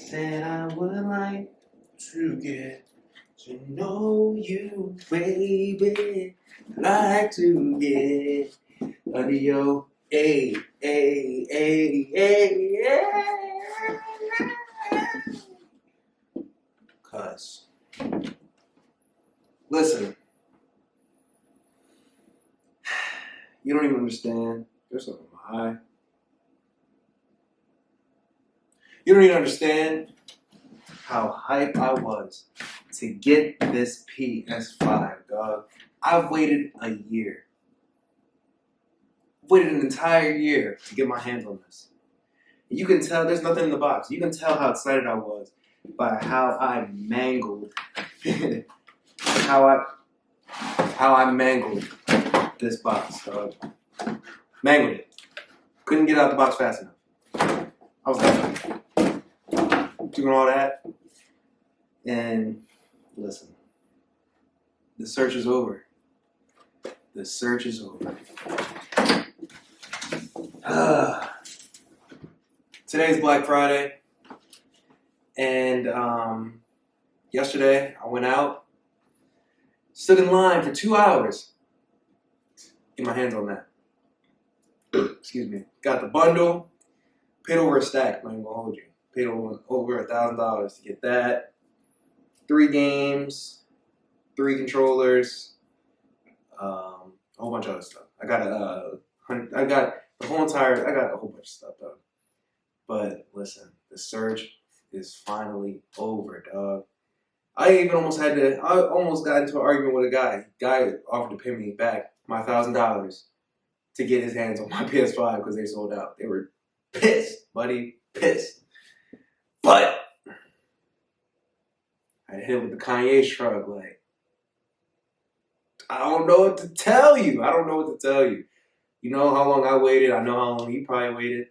Said I would like to get to know you, baby. Like to get under your Cuz, listen, you don't even understand. There's something high. You don't even understand how hype I was to get this PS5, dog. I've waited a year. Waited an entire year to get my hands on this. You can tell there's nothing in the box. You can tell how excited I was by how I mangled how I mangled this box, dog. Mangled it. Couldn't get out the box fast enough. I was like doing all that. And listen, the search is over. The search is over. Today's Black Friday, and yesterday I went out, stood in line for 2 hours, get my hands on that. Excuse me. Got the bundle, paid over a stack. I'm not even gonna hold you. Paid over $1,000 to get that. 3 games, 3 controllers, a whole bunch of other stuff. I got a whole bunch of stuff though. But listen, the search is finally over, dog. I almost got into an argument with a guy. Guy offered to pay me back my $1,000 to get his hands on my PS5 because they sold out. They were pissed, buddy, pissed. But I hit him with the Kanye shrug, like, I don't know what to tell you. You know how long I waited. I know how long you probably waited.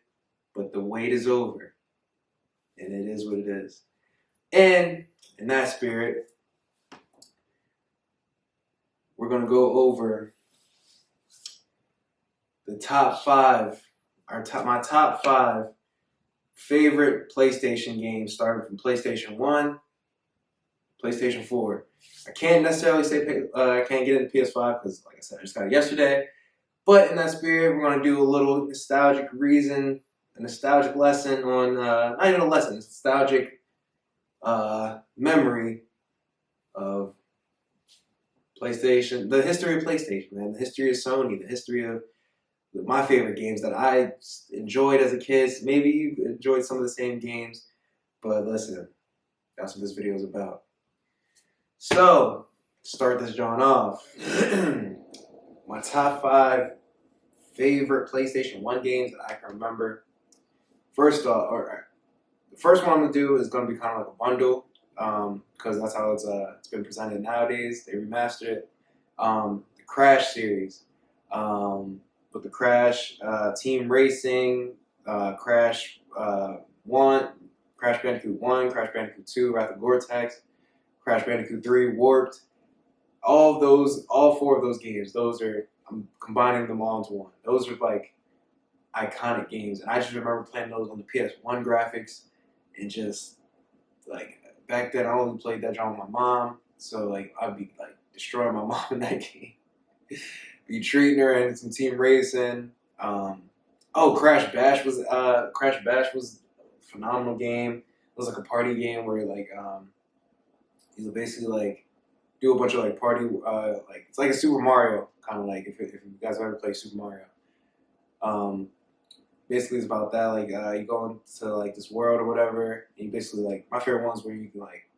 But the wait is over. And it is what it is. And in that spirit, we're going to go over the top 5, my top 5 favorite PlayStation games, starting from PlayStation 1, PlayStation 4. I can't necessarily say I can't get into PS5 because, like I said, I just got it yesterday. But in that spirit, we're going to do a little nostalgic lesson on, not even a lesson, nostalgic memory of PlayStation, the history of PlayStation, man, the history of Sony, the history of my favorite games that I enjoyed as a kid. Maybe you enjoyed some of the same games, but listen, that's what this video is about. So, to start this John off, my top 5 favorite PlayStation 1 games that I can remember. First off, the first one I'm going to do is going to be kind of like a bundle, because that's how it's been presented nowadays. They remastered it. The Crash series. With the Crash Team Racing, Crash 1, Crash Bandicoot 1, Crash Bandicoot 2, Wrath of Gore-Tex, Crash Bandicoot 3, Warped. All 4 of those games, I'm combining them all into one. Those are like iconic games. And I just remember playing those on the PS1 graphics. And just, like, back then I only played that genre with my mom. So, like, I'd be, like, destroying my mom in that game. Be treating her in some team racing. Crash Bash was a phenomenal game. It was like a party game where, like, you basically, like, do a bunch of, like, party, like, it's like a Super Mario, kind of like, if you guys ever play Super Mario. Basically it's about that, like, you go into, like, this world or whatever, and you basically, like, my favorite ones where you can, like,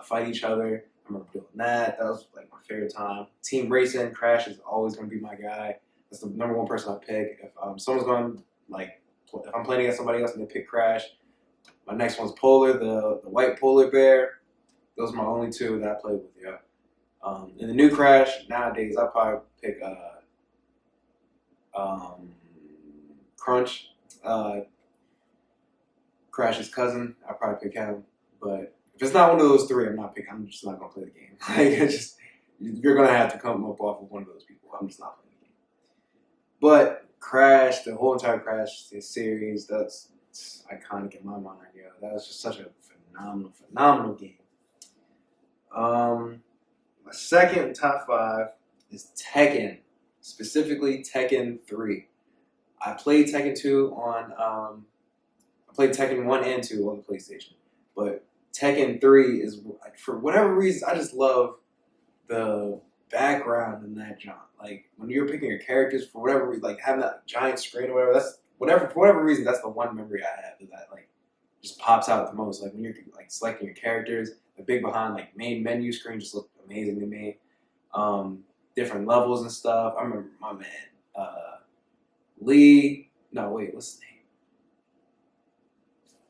fight each other. I remember doing that. That was, like, my favorite time. Team Racing, Crash is always going to be my guy. That's the number 1 person I pick. If someone's going, like, if I'm playing against somebody else and they pick Crash, my next one's Polar, the white polar bear. Those are my only 2 that I played with, yeah. In the new Crash, nowadays, I'll probably pick Crunch, Crash's cousin. I'll probably pick him. But if it's not one of those 3, I'm just not going to play the game. Like, you're going to have to come up off of one of those people. I'm just not playing the game. But Crash, the whole entire Crash series, that's iconic in my mind. Yeah, that was just such a phenomenal game. My second top 5 is Tekken, specifically Tekken 3. I played Tekken 2 on, I played Tekken 1 and 2 on the PlayStation, but Tekken 3 is, for whatever reason, I just love the background in that genre. Like, when you're picking your characters, for whatever reason, like having that giant screen or whatever, for whatever reason, that's the one memory I have that, like, just pops out the most. Like, when you're, like, selecting your characters, the big behind, like, main menu screen just looked amazing to me. Different levels and stuff. I remember my man, Lee. No, wait, what's his name?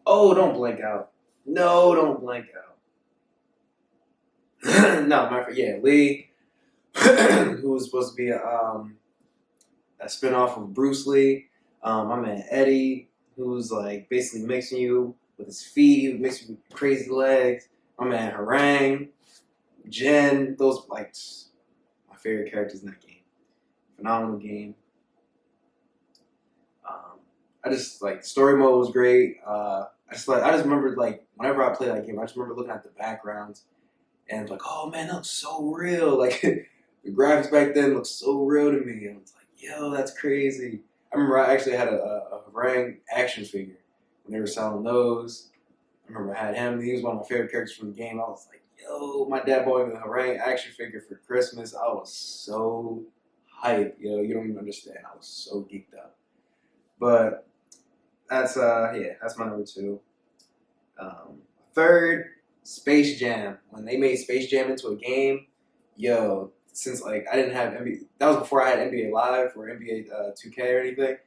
Oh, don't blank out. No, don't blank out. No, yeah, Lee, who was supposed to be a spinoff of Bruce Lee. My man Eddie, who was like basically mixing you with his feet, he would mix you with crazy legs. My man Harang, Jen, those like my favorite characters in that game. Phenomenal game. I just like story mode was great. I just remembered like whenever I played that game, I just remember looking at the backgrounds and like, oh man, that looks so real. Like the graphics back then looked so real to me. I was like, yo, that's crazy. I remember I actually had a Harang action figure when they were selling those. I remember I had him. He was one of my favorite characters from the game. I was like, yo, my dad bought me the Harang action figure for Christmas. I was so hyped, yo. You don't even understand. I was so geeked up. But that's that's my number 2. Third, Space Jam. When they made Space Jam into a game, yo, since like I didn't have NBA, that was before I had NBA Live or NBA 2K or anything.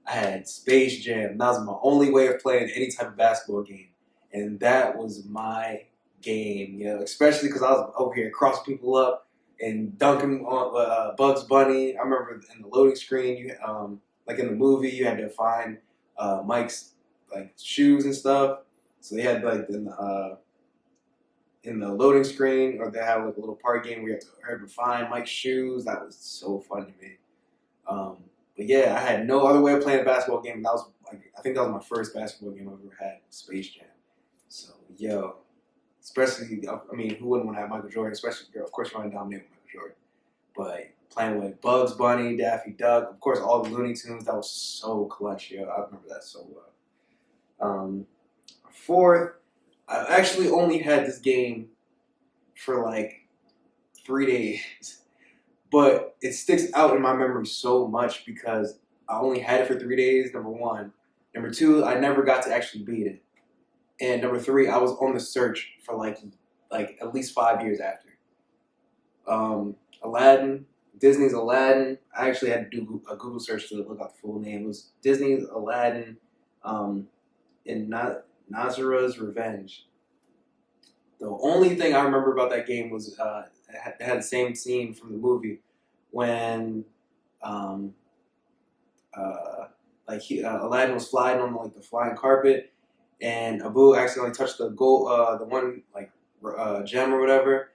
I had Space Jam. That was my only way of playing any type of basketball game, and that was my game. You know, especially because I was over here crossing people up and dunking on Bugs Bunny. I remember in the loading screen, you like in the movie, you had to find Mike's like shoes and stuff. So they had like in the loading screen, or they had like a little party game where you had to find Mike's shoes. That was so fun to me. But yeah, I had no other way of playing a basketball game. That was like, I think that was my first basketball game I've ever had, Space Jam. So yo, especially I mean, who wouldn't want to have Michael Jordan? Especially, of course, you want to dominate with Michael Jordan. But playing with Bugs Bunny, Daffy Duck, of course, all the Looney Tunes, that was so clutch, yo. I remember that so well. Fourth, I actually only had this game for like 3 days, but it sticks out in my memory so much because I only had it for 3 days, number one. Number two, I never got to actually beat it. And number three, I was on the search for like at least 5 years after. Aladdin, Disney's Aladdin. I actually had to do a Google search to look up the full name. It was Disney's Aladdin in Nazara's Revenge. The only thing I remember about that game was it had the same scene from the movie when Aladdin was flying on like the flying carpet, and Abu accidentally touched the gold, the one like gem or whatever,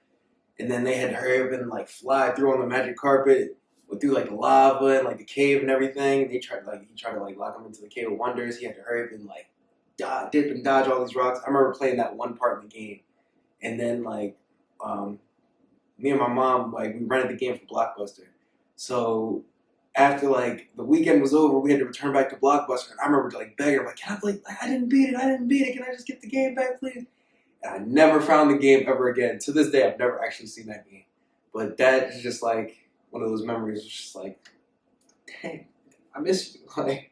and then they had to hurry up and like fly through on the magic carpet, through like the lava and like the cave and everything. And he tried to like lock him into the Cave of Wonders. He had to hurry up and like dip and dodge all these rocks. I remember playing that one part in the game, and then like me and my mom, like we rented the game from Blockbuster. So after like the weekend was over, we had to return back to Blockbuster, and I remember like begging, like, "Can I play? Like, I didn't beat it. Can I just get the game back, please?" And I never found the game ever again. To this day, I've never actually seen that game. But that is just like one of those memories. It's just like, dang, I miss you. Like,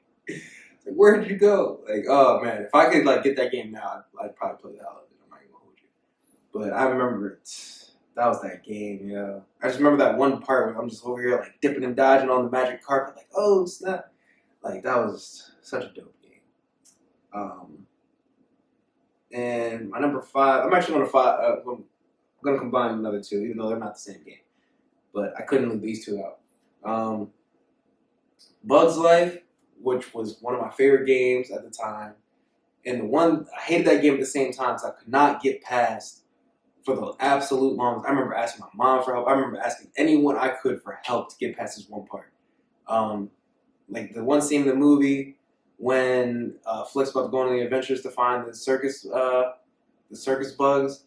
where did you go? Like, oh man, if I could like get that game now, I'd probably play the hell out of it. I'm not even gonna hold you. But I remember it. That was that game, yeah. I just remember that one part where I'm just over here like dipping and dodging on the magic carpet, like, oh snap. Like that was such a dope game. And my number 5, I'm actually I'm gonna combine another 2, even though they're not the same game. But I couldn't leave these 2 out. Bug's Life, which was one of my favorite games at the time. And the one, I hated that game at the same time, so I could not get past for the absolute longest. I remember asking my mom for help. I remember asking anyone I could for help to get past this one part. Like the one scene in the movie when Flick's about to go on the adventures to find the circus the circus bugs,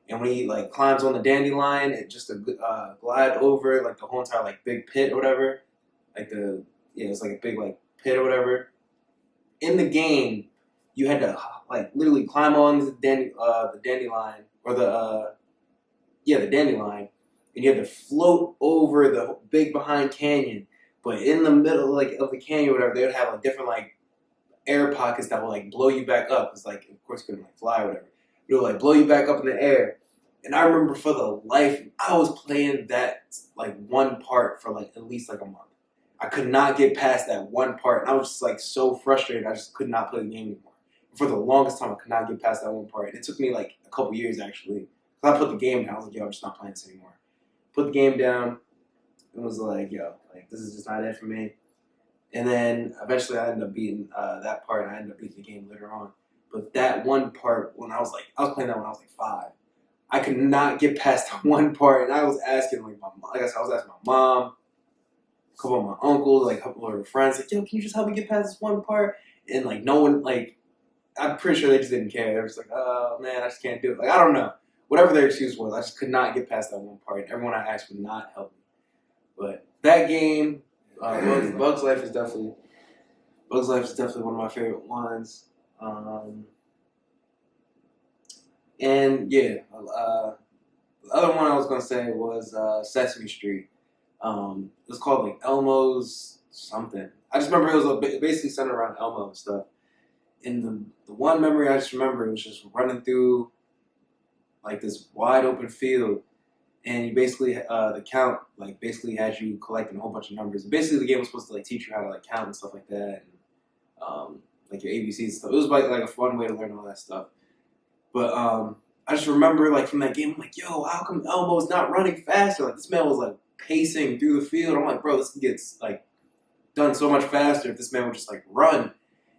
and when he like climbs on the dandelion, it just glide over like the whole entire like big pit or whatever, like it's like a big like pit or whatever. In the game, you had to like literally climb on the dandelion or the dandelion, and you had to float over the big behind canyon. But in the middle like of the canyon or whatever, they would have like different like air pockets that will like blow you back up. It's like, of course, you couldn't like fly or whatever. It would like blow you back up in the air. And I remember for the life, I was playing that like one part for like at least like a month. I could not get past that one part, and I was just like so frustrated. I just could not play the game anymore. For the longest time, I could not get past that one part. And it took me like a couple years actually. Cause I put the game down. I was like, yo, I'm just not playing this anymore. Put the game down. And was like, yo, like this is just not it for me. And then eventually I ended up beating that part, and I ended up beating the game later on. But that one part, when I was playing that when I was like 5. I could not get past that one part, and I was asking like I was asking my mom, a couple of my uncles, like a couple of her friends, like, yo, can you just help me get past this one part? And like no one, like, I'm pretty sure they just didn't care. They were just like, oh man, I just can't do it. Like, I don't know. Whatever their excuse was, I just could not get past that one part. Everyone I asked would not help me. But that game, Bugs Life is definitely one of my favorite ones. And yeah, the other one I was gonna say was Sesame Street. It was called like Elmo's something. I just remember it was basically centered around Elmo and stuff. And the one memory I just remember, it was just running through like this wide open field, and you basically the count like basically had you collecting a whole bunch of numbers. And basically the game was supposed to like teach you how to like count and stuff like that, and like your ABCs and stuff. It was like a fun way to learn all that stuff. But I just remember like from that game, I'm like, yo, how come Elmo's not running faster? Like this man was like pacing through the field. I'm like, bro, this gets like done so much faster if this man would just like run.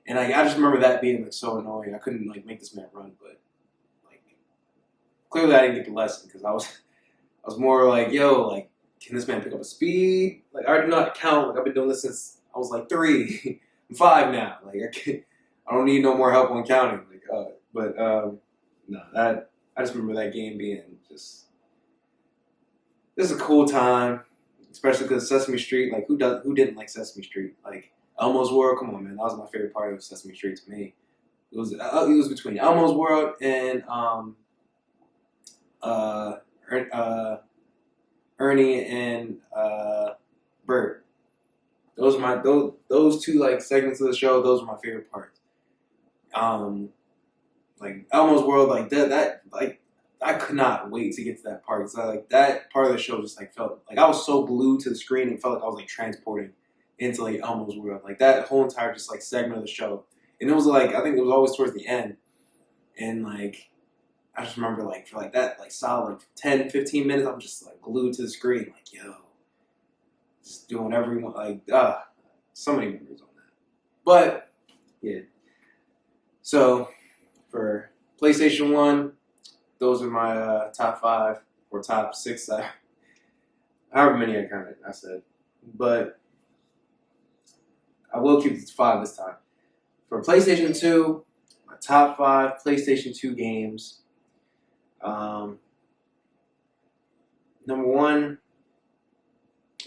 And I just remember that being like so annoying. I couldn't like make this man run, but like clearly I didn't get the lesson because I was more like, yo, like, can this man pick up a speed? Like, I do not count. Like, I've been doing this since I was like 3. I'm 5 now. Like, I don't need no more help on counting. Like, no, I just remember that game being just a cool time, especially because Sesame Street. Like, who didn't like Sesame Street? Like, Elmo's World. Come on, man, that was my favorite part of Sesame Street to me. It was between Elmo's World and Ernie and Bert. Those are those two like segments of the show. Those were my favorite parts. Like Elmo's World, like that like I could not wait to get to that part. So like that part of the show just like felt like I was so glued to the screen and felt like I was like transporting into like Elmo's World. Like that whole entire just like segment of the show. And it was like I think it was always towards the end. And like I just remember like for like that like solid like 10, 15 minutes I'm just like glued to the screen, like yo. Just doing whatever you want, like so many memories on that. But yeah. So for PlayStation 1, those are my top 5 or top 6, however many I said. But I will keep it to 5 this time. For PlayStation 2, my top 5 PlayStation 2 games. Number 1,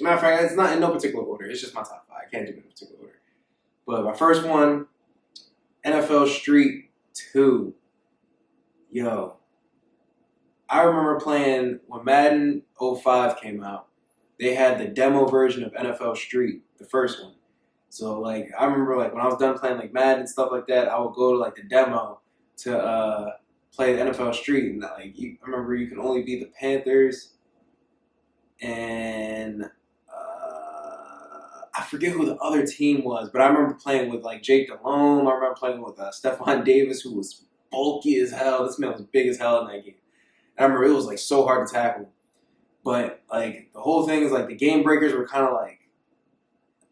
matter of fact, it's not in no particular order. It's just my top 5. I can't do it in particular order. But my first one, NFL Street 2. Yo. I remember playing when Madden 05 came out. They had the demo version of NFL Street, the first one. So like I remember like when I was done playing like Madden and stuff like that, I would go to like the demo to play the NFL Street, and like I remember you can only beat the Panthers and I forget who the other team was, but I remember playing with like Jake Delhomme. I remember playing with Stephon Davis, who was bulky as hell. This man was big as hell in that game. I remember it was like so hard to tackle. But like the whole thing is like the game breakers were kind of like,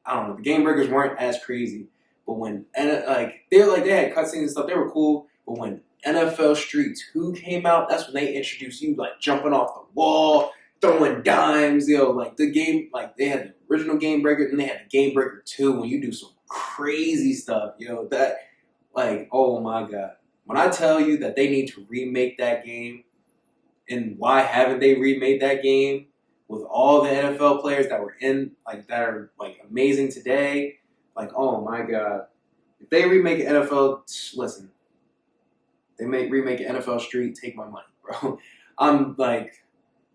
I don't know, the game breakers weren't as crazy. But when they had cutscenes and stuff, they were cool. But when NFL Street 2 came out, that's when they introduced you like jumping off the wall, throwing dimes, yo, like the game, like they had the original Game Breaker, and they had the Game Breaker 2 when you do some crazy stuff, yo, that, like, oh my God. when I tell you that they need to remake that game, and why haven't they remade that game with all the NFL players that were in, like, that are like amazing today? Like, oh my God. If they remake an NFL, listen, they remake an NFL Street, take my money, bro. I'm like,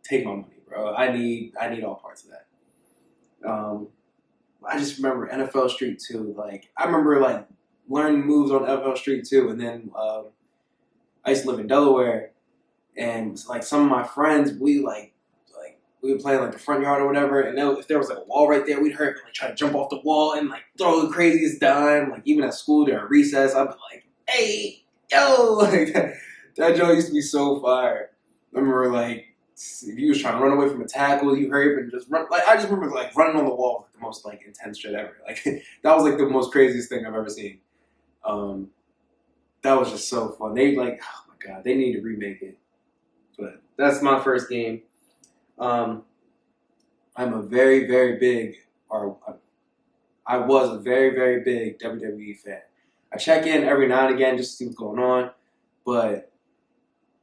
take my money, bro. I need all parts of that. I just remember NFL Street 2. Like, I remember like learning moves on NFL Street 2, and then I used to live in Delaware, and like some of my friends, we were playing like the front yard or whatever, and then if there was like a wall right there, we'd hurt like try to jump off the wall and like throw the craziest dime. Like even at school during recess, I'd be like, "Hey, yo!" Like that joke used to be so fire. I remember like if you was trying to run away from a tackle, you hurry up and just run. Like I just remember like running on the wall was like, the most like intense shit ever. Like that was like the most craziest thing I've ever seen. That was just so fun. They like, oh my God, they need to remake it. But that's my first game. I'm a very, very big, or I was a very, very big WWE fan. I check in every now and again just to see what's going on. But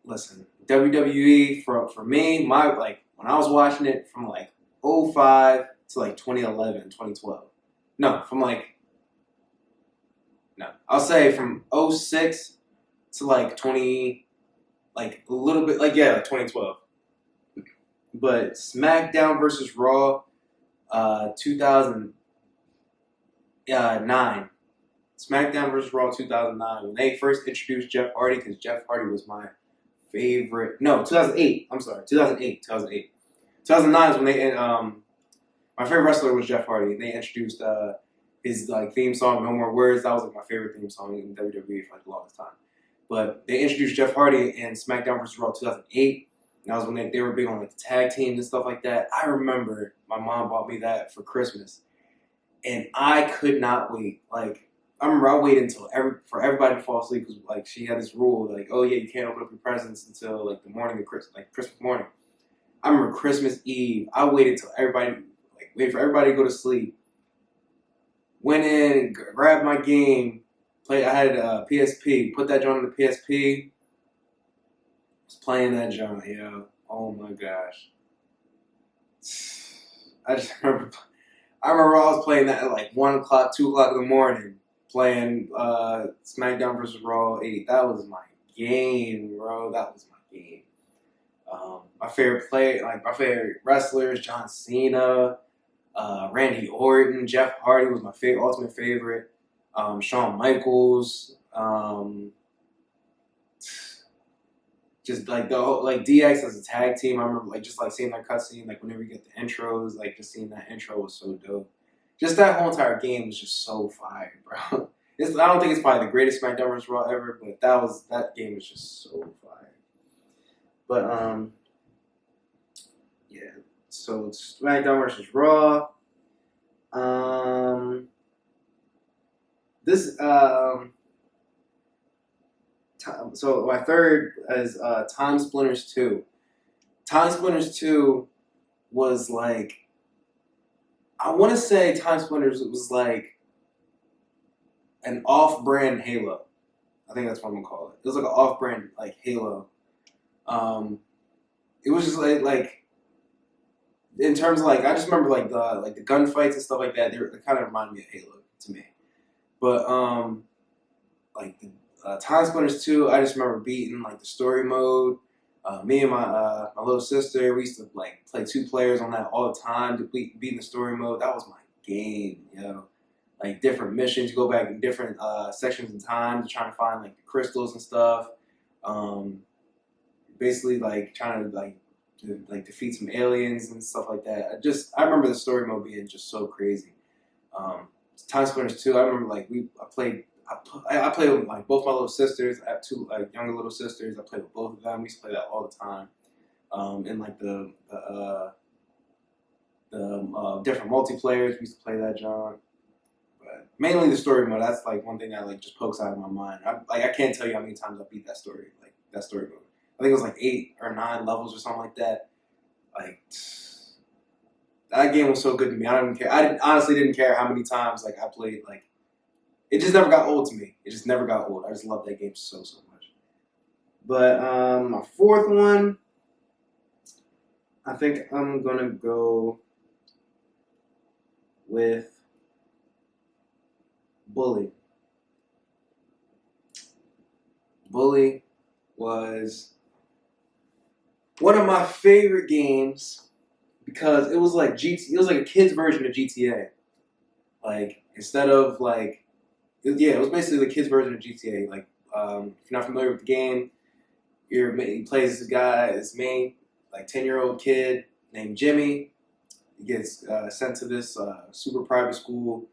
listen, WWE for me, my like when I was watching it from like 05 to like 2011, 2012. No, I'll say from 06 to like 20, like a little bit, like, yeah, 2012. But SmackDown versus Raw, 2009. SmackDown versus Raw 2009. When they first introduced Jeff Hardy, because Jeff Hardy was my favorite. No, 2008. I'm sorry, 2008. 2009 is when they. My favorite wrestler was Jeff Hardy, and they introduced his like theme song, "No More Words." That was like my favorite theme song in WWE for like the longest time. But they introduced Jeff Hardy in SmackDown vs. Raw 2008. And that was when they were big on like the tag teams and stuff like that. I remember my mom bought me that for Christmas, and I could not wait. Like I remember I waited until for everybody to fall asleep because like she had this rule like, oh yeah, you can't open up your presents until like the morning of Christmas, like Christmas morning. I remember Christmas Eve. I waited till wait for everybody to go to sleep. Went in, grabbed my game, played. I had a PSP. Put that joint on the PSP. Was playing that joint, yo. Oh my gosh. I remember I was playing that at like 1 o'clock, 2 o'clock in the morning, playing SmackDown vs. Raw 8. That was my game, bro. That was my game. My favorite wrestlers, John Cena, Randy Orton, Jeff Hardy was my ultimate favorite. Shawn Michaels, just like the whole, like DX as a tag team. I remember like just like seeing that cutscene, like whenever you get the intros, like just seeing that intro was so dope. Just that whole entire game was just so fire, bro. I don't think it's probably the greatest SmackDown vs. Raw ever, but that game was just so fire. But yeah. So it's SmackDown vs. Raw. So my third is Time Splitters 2. Time Splitters 2 was like, I want to say Time Splitters was like an off-brand Halo. I think that's what I'm gonna call it. It was like an off-brand like Halo. It was just like in terms of like I just remember like the gunfights and stuff like that. They kind of reminded me of Halo to me. But like the Time Splitters 2, I just remember beating like the story mode. Me and my little sister, we used to like play 2 players on that all the time to beating the story mode. That was my game, yo. Like different missions, you go back in different sections in time to try to find like the crystals and stuff. Basically like trying to defeat some aliens and stuff like that. I remember the story mode being just so crazy. Time Splitters 2, I remember like I played with like both my little sisters. I have 2 like younger little sisters. I played with both of them. We used to play that all the time. And like the different multiplayers, we used to play that, John. But mainly the story mode. That's like one thing that like just pokes out of my mind. I can't tell you how many times I beat that story mode. I think it was like 8 or 9 levels or something like that. Like that game was so good to me. I don't even care. I honestly didn't care how many times like I played. Like it just never got old to me. It just never got old. I just loved that game so much. But my fourth one, I think I'm gonna go with Bully. Bully was one of my favorite games because it was like it was like a kid's version of GTA. Like instead of like, it was basically the kids' version of GTA. Like, if you're not familiar with the game, he plays this guy, this main like 10-year-old kid named Jimmy. He gets sent to this super private school,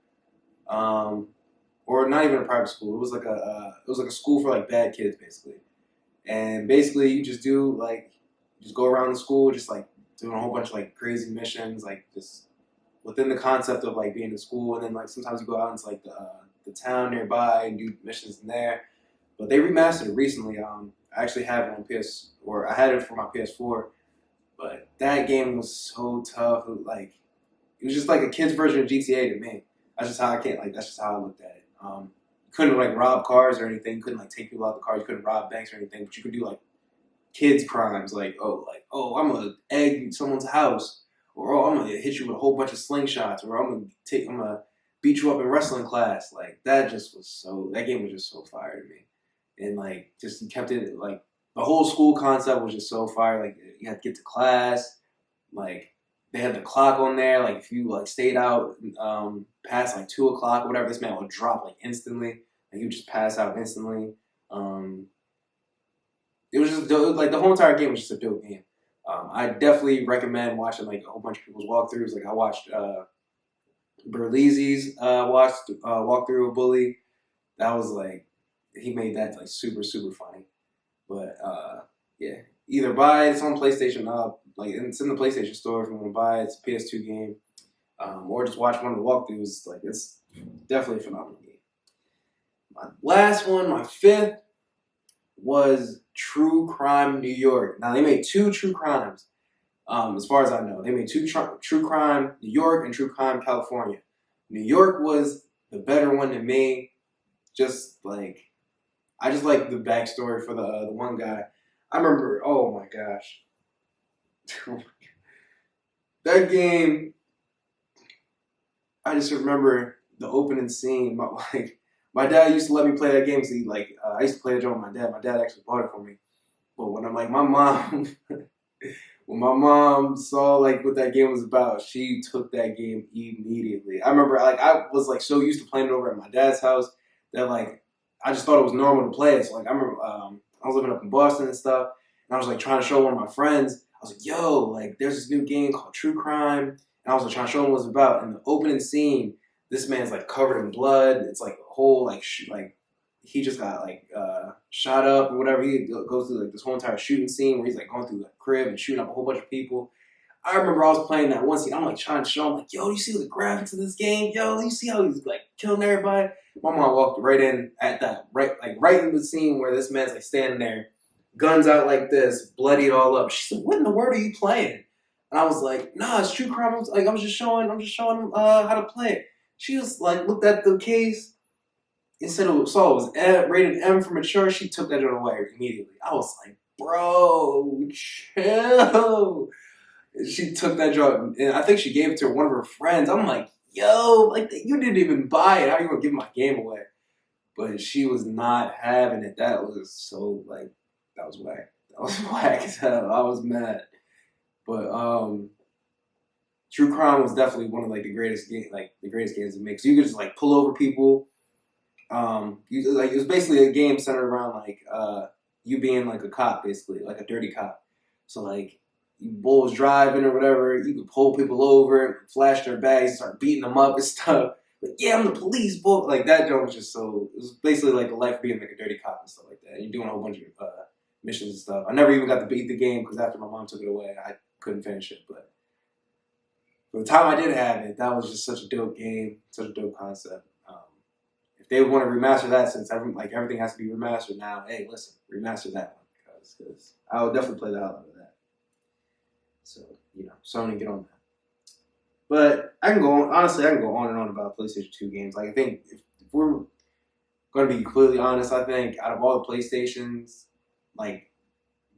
or not even a private school. It was like a school for like bad kids basically. And basically, you just do like just go around the school, just like doing a whole bunch of like crazy missions, like just within the concept of like being in school, and then like sometimes you go out into like the town nearby and do missions in there. But they remastered it recently. I actually have it on or I had it for my PS4. But that game was so tough. It was just like a kid's version of GTA to me. That's just how I can't like. That's just how I looked at it. You couldn't like rob cars or anything. You couldn't like take people out the cars. You couldn't rob banks or anything. But you could do like kids crimes, like oh, I'm gonna egg someone's house, or oh, I'm gonna hit you with a whole bunch of slingshots, or I'm gonna beat you up in wrestling class. Like that game was just so fire to me, and like just kept it like the whole school concept was just so fire. Like you had to get to class, like they had the clock on there. Like if you like stayed out past like 2 o'clock or whatever, this man would drop like instantly. Like he would just pass out instantly. Um, it was just dope. Like the whole entire game was just a dope game. I definitely recommend watching like a whole bunch of people's walkthroughs. Like I watched Berlizzi's walkthrough of Bully. That was like he made that like super super funny. But yeah, either buy it, it's on PlayStation. Like it's in the PlayStation Store if you want to buy it. It's a PS2 game, or just watch one of the walkthroughs. Like it's definitely a phenomenal game. My last one, my fifth, was True Crime New York. Now they made two True Crimes. As far as I know, they made two True Crime New York and True Crime California. New York was the better one to me. Just like I just like the backstory for the one guy. I remember. Oh my gosh, that game. I just remember the opening scene. My dad used to let me play that game. See, I used to play that game with my dad. My dad actually bought it for me. But when I'm like my mom, when my mom saw like what that game was about, she took that game immediately. I remember like I was like so used to playing it over at my dad's house that like I just thought it was normal to play it. So like I remember I was living up in Boston and stuff, and I was like trying to show one of my friends. I was like, "Yo, like there's this new game called True Crime," and I was like trying to show him what it was about. And the opening scene, this man's like covered in blood. It's like a whole like he just got like shot up or whatever. He goes through like this whole entire shooting scene where he's like going through the crib and shooting up a whole bunch of people. I remember I was playing that one scene. I'm like trying to show him like, yo, you see the graphics of this game? Yo, you see how he's like killing everybody? My mom walked right in at that right in the scene where this man's like standing there, guns out like this, bloodied all up. She said, "What in the world are you playing?" And I was like, "Nah, it's True Crime." I'm just showing him how to play it. She just like looked at the case. Instead of saw it was rated M for mature, she took that joint away immediately. I was like, bro, chill. She took that joint, and I think she gave it to one of her friends. I'm like, yo, like you didn't even buy it. How are you gonna give my game away? But she was not having it. That was so like that was whack. That was whack as hell. I was mad. But True Crime was definitely one of like the greatest games to make. So you could just like pull over people. It was basically a game centered around like you being like a cop, basically like a dirty cop. So like you bulls driving or whatever, you could pull people over, flash their bags, start beating them up and stuff. Like yeah, I'm the police, bull. Like that joke was just so. It was basically like a life of being like a dirty cop and stuff like that. And you're doing a whole bunch of missions and stuff. I never even got to beat the game because after my mom took it away, I couldn't finish it. But for the time I did have it, that was just such a dope game, such a dope concept. If they want to remaster that, since everything has to be remastered now, hey, listen, remaster that one because I would definitely play the hell out of that. So Sony, get on that. But I can go on. Honestly, I can go on and on about PlayStation 2 games. Like I think if we're going to be completely honest, I think out of all the PlayStations, like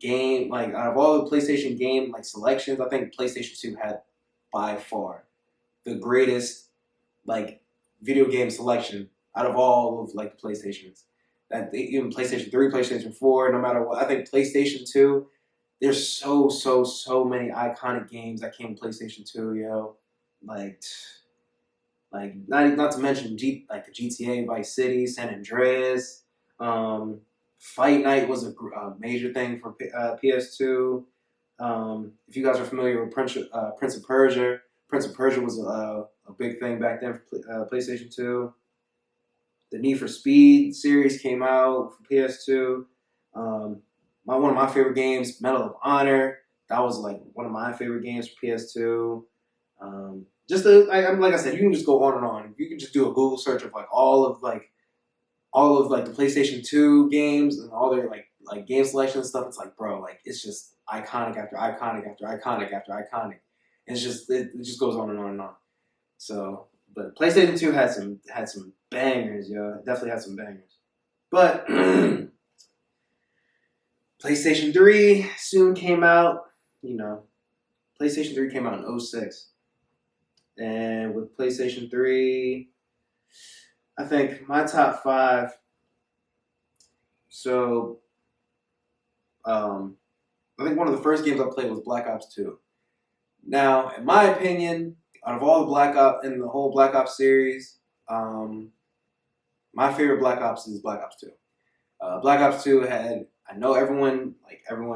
game, like out of all the PlayStation game like selections, I think PlayStation 2 had by far the greatest like video game selection out of all of like the PlayStations. Even PlayStation 3, PlayStation 4, no matter what. I think PlayStation 2, there's so many iconic games that came to PlayStation 2, yo. Like not to mention like the GTA Vice City, San Andreas, Fight Night was a major thing for PS2. If you guys are familiar with Prince of Persia, Prince of Persia was a big thing back then for PlayStation 2. The Need for Speed series came out for PS2. One of my favorite games, Medal of Honor, that was like one of my favorite games for PS2. Like I said, you can just go on and on. You can just do a Google search of like all of the PlayStation 2 games and all their like game selection and stuff. It's like, bro, like it's just iconic after iconic after iconic after iconic. And it just goes on and on and on. So, but PlayStation 2 had some bangers, yo. It definitely had some bangers. But PlayStation 3 soon came out. You know, PlayStation 3 came out in 06. And with PlayStation 3, I think my top 5. So, I think one of the first games I played was Black Ops 2. Now, in my opinion, out of all the Black Ops in the whole Black Ops series, my favorite Black Ops is Black Ops 2. Black Ops 2 had, I know everyone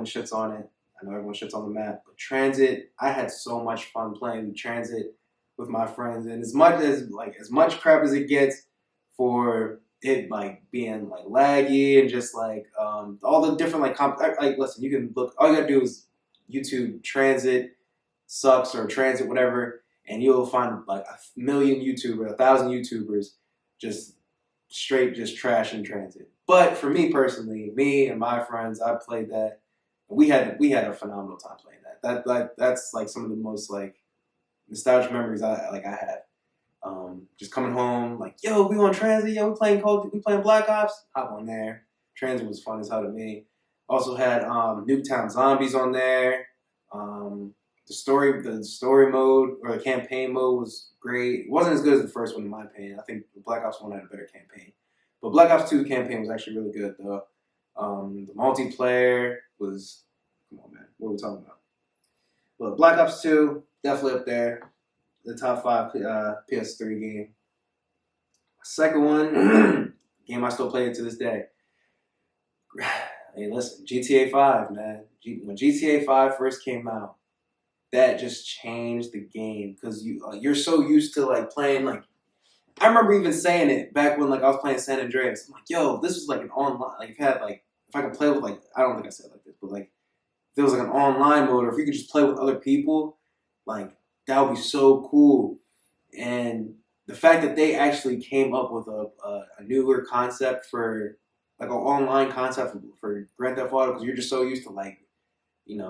shits on it. I know everyone shits on the map, but Transit, I had so much fun playing Transit with my friends, and as much crap as it gets for it like being like laggy and just like all the different listen, you can look, all you gotta do is YouTube Transit sucks or Transit whatever, and you'll find like 1,000 YouTubers just straight just trashing Transit. But for me personally, me and my friends, I played that. We had a phenomenal time playing that. That's like some of the most like nostalgic memories I have. Just coming home, like, yo, we on Transit, yo, we playing Black Ops, hop on there. Transit was fun as hell to me. Also had Nuketown Zombies on there. The story mode or the campaign mode was great. It wasn't as good as the first one in my opinion. I think the Black Ops 1 had a better campaign. But Black Ops 2 campaign was actually really good though. The multiplayer was, come on man, what are we talking about? But Black Ops 2, definitely up there. The top 5 PS3 game. Second one, game I still play it to this day. Hey, listen, GTA 5, man. When GTA 5 first came out, that just changed the game because you're so used to like playing like. I remember even saying it back when like I was playing San Andreas. I'm like, yo, this was like an online. Like if had like if I could play with like I don't think I said it like this, but like if there was like an online mode or if you could just play with other people, like that would be so cool. And the fact that they actually came up with a newer concept for like an online concept for Grand Theft Auto because you're just so used to like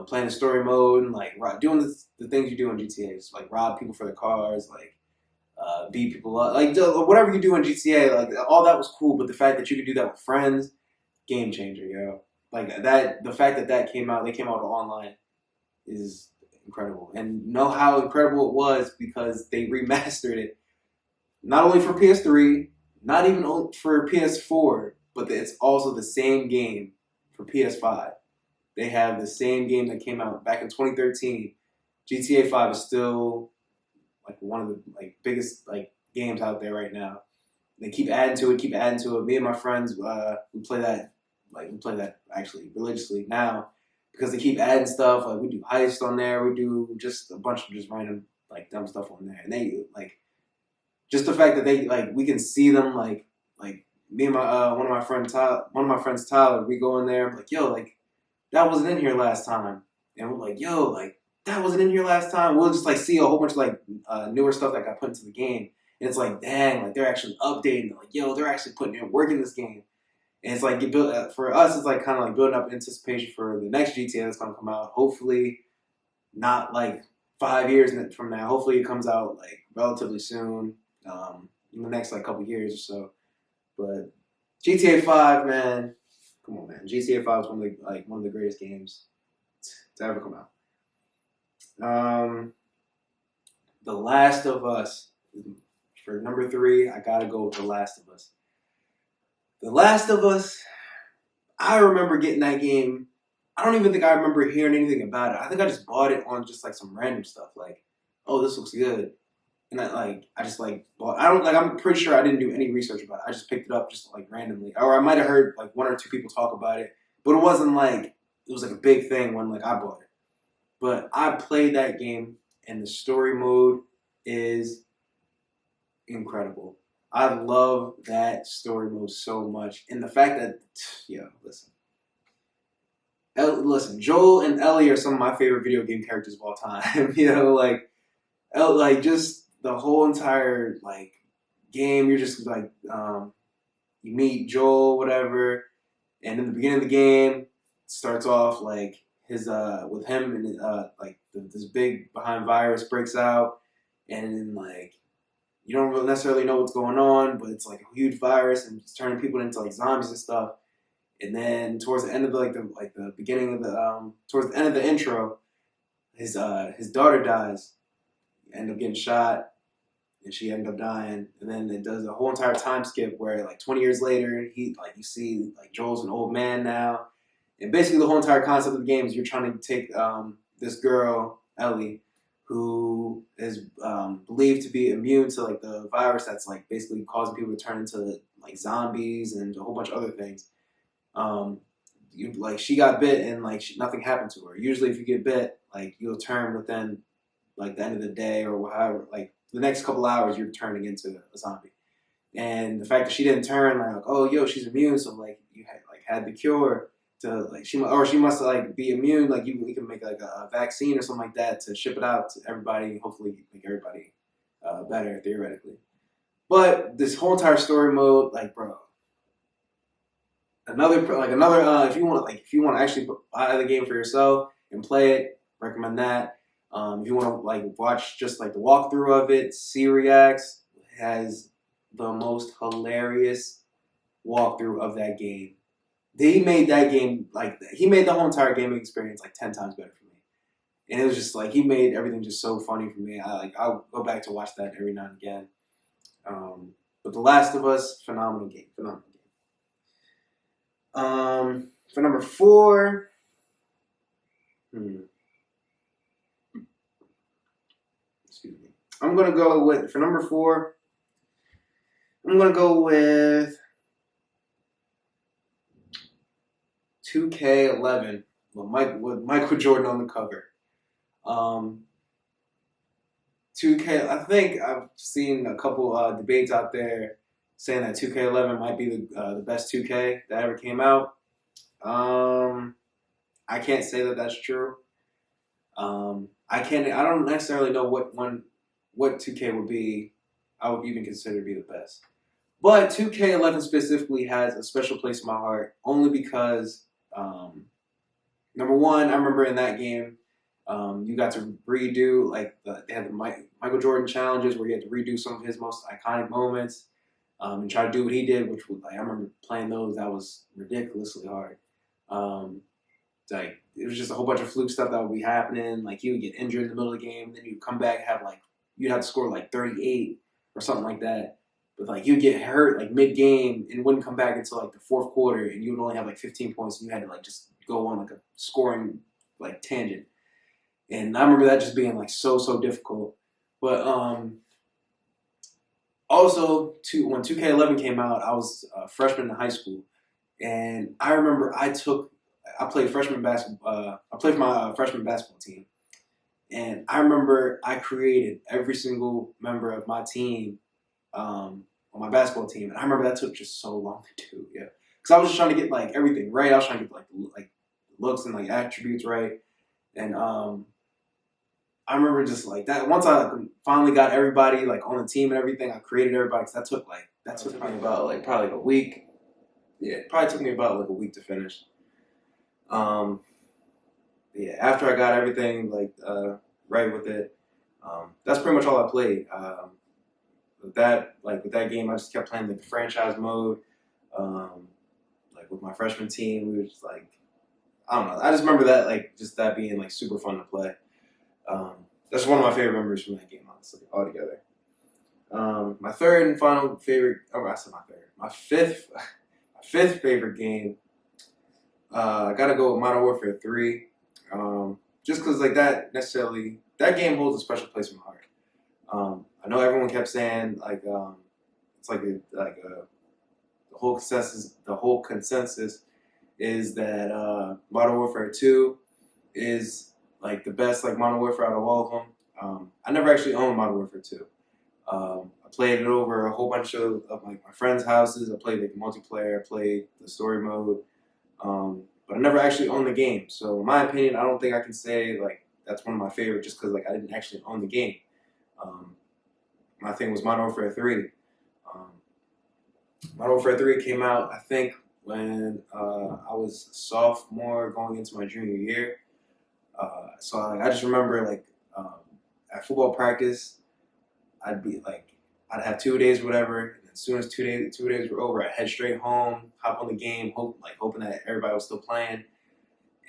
playing the story mode and like doing the things you do in GTA, just like rob people for their cars, like beat people up, like whatever you do in GTA, like all that was cool. But the fact that you could do that with friends, game changer, yo. Like that, the fact that they came out online is incredible, and know how incredible it was because they remastered it, not only for PS3, not even for PS4, but it's also the same game for PS5. They have the same game that came out back in 2013. GTA 5 is still like one of the like biggest like games out there right now. They keep adding to it. Me and my friends, we play that actually religiously now because they keep adding stuff. Like we do heist on there, we do just a bunch of just random like dumb stuff on there, and they like just the fact that they like we can see them like me and my one of my friends Tyler, we go in there like yo like that wasn't in here last time, and we're like yo like that wasn't in here last time. We'll just like see a whole bunch of like newer stuff that got put into the game, and it's like dang like they're actually updating, like yo they're actually putting in work in this game, and it's like for us it's like kind of like building up anticipation for the next GTA that's gonna come out. Hopefully, not like 5 years from now. Hopefully it comes out like relatively soon, in the next like couple years or so. But GTA 5, man, Come on, man. GTA 5 is one of the greatest games to ever come out. The Last of Us. For number 3, I gotta go with The Last of Us. The Last of Us, I remember getting that game. I don't even think I remember hearing anything about it. I think I just bought it on just like some random stuff, like, oh, this looks good. And I just like bought. I don't like. I'm pretty sure I didn't do any research about it. I just picked it up just like randomly, or I might have heard like 1 or 2 people talk about it, but it wasn't like it was like a big thing when like I bought it. But I played that game, and the story mode is incredible. I love that story mode so much, and the fact that, listen, Joel and Ellie are some of my favorite video game characters of all time. Like just the whole entire like game. You're just like you meet Joel, whatever, and in the beginning of the game, it starts off like his with him and like this big behind virus breaks out, and then like you don't really necessarily know what's going on, but it's like a huge virus and it's turning people into like zombies and stuff. And then towards the end of the beginning of the towards the end of the intro, his daughter dies, end up getting shot, and she ended up dying. And then it does a whole entire time skip where like 20 years later, you see like Joel's an old man now, and basically the whole entire concept of the game is you're trying to take this girl Ellie, who is believed to be immune to like the virus that's like basically causing people to turn into like zombies and a whole bunch of other things. She got bit and like nothing happened to her. Usually, if you get bit, like you'll turn within like the end of the day or however, like the next couple hours, you're turning into a zombie. And the fact that she didn't turn, like, oh, yo, she's immune, so like you had the cure to like she must like be immune. Like we can make like a vaccine or something like that to ship it out to everybody. Hopefully, make everybody better theoretically. But this whole entire story mode, like, bro. Another if you want to actually buy the game for yourself and play it, recommend that. If you want to like watch just like the walkthrough of it, C Reacts has the most hilarious walkthrough of that game. He made that game he made the whole entire gaming experience like 10 times better for me, and it was just like he made everything just so funny for me. I'll go back to watch that every now and again. But The Last of Us, phenomenal game. For number 4, excuse me. I'm gonna go with for number 4. I'm gonna go with 2K11 with Michael Jordan on the cover. 2K. I think I've seen a couple debates out there saying that 2K11 might be the best 2K that ever came out. I can't say that that's true. I don't necessarily know what 2K would be. I would even consider to be the best. But 2K11 specifically has a special place in my heart only because, number one, I remember in that game, you got to redo they had the Michael Jordan challenges where you had to redo some of his most iconic moments. And try to do what he did, which was I remember playing those. That was ridiculously hard. It was just a whole bunch of fluke stuff that would be happening. Like he would get injured in the middle of the game, then you'd come back you'd have to score like 38 or something like that. But like you'd get hurt like mid game and wouldn't come back until like the 4th quarter, and you would only have like 15 points, and you had to like just go on like a scoring like tangent. And I remember that just being like so difficult. But also, when 2K11 came out, I was a freshman in high school, and I remember I played freshman basketball. I played for my freshman basketball team, and I remember I created every single member of my team on my basketball team, and I remember that took just so long to do. Yeah, because I was just trying to get like everything right. I was trying to get like looks and like attributes right, and I remember just like that. Once I finally got everybody like on the team and everything, I created everybody. Cause that took me about like probably a week. Yeah, it probably took me about like a week to finish. Yeah, after I got everything like right with it, that's pretty much all I played. With that game, I just kept playing like the franchise mode. Like like with my freshman team, we were just like, I don't know. I just remember that like just that being like super fun to play. That's one of my favorite memories from that game, honestly, altogether. My third and final favorite. Oh, I said my third. My fifth, my fifth favorite game. I gotta go with Modern Warfare 3. Just because like that game holds a special place in my heart. I know everyone kept saying like it's like the whole consensus is that Modern Warfare 2 is like the best like Modern Warfare out of all of them. I never actually owned Modern Warfare 2. I played it over a whole bunch of like my friends' houses. I played like the multiplayer. I played the story mode. But I never actually owned the game. So in my opinion, I don't think I can say like that's one of my favorite just because like I didn't actually own the game. My thing was Modern Warfare 3. Modern Warfare 3 came out, I think, when I was a sophomore going into my junior year. So I just remember like at football practice, I'd have 2 days or whatever, and as soon as two days were over, I'd head straight hoping on the game, hoping that everybody was still playing.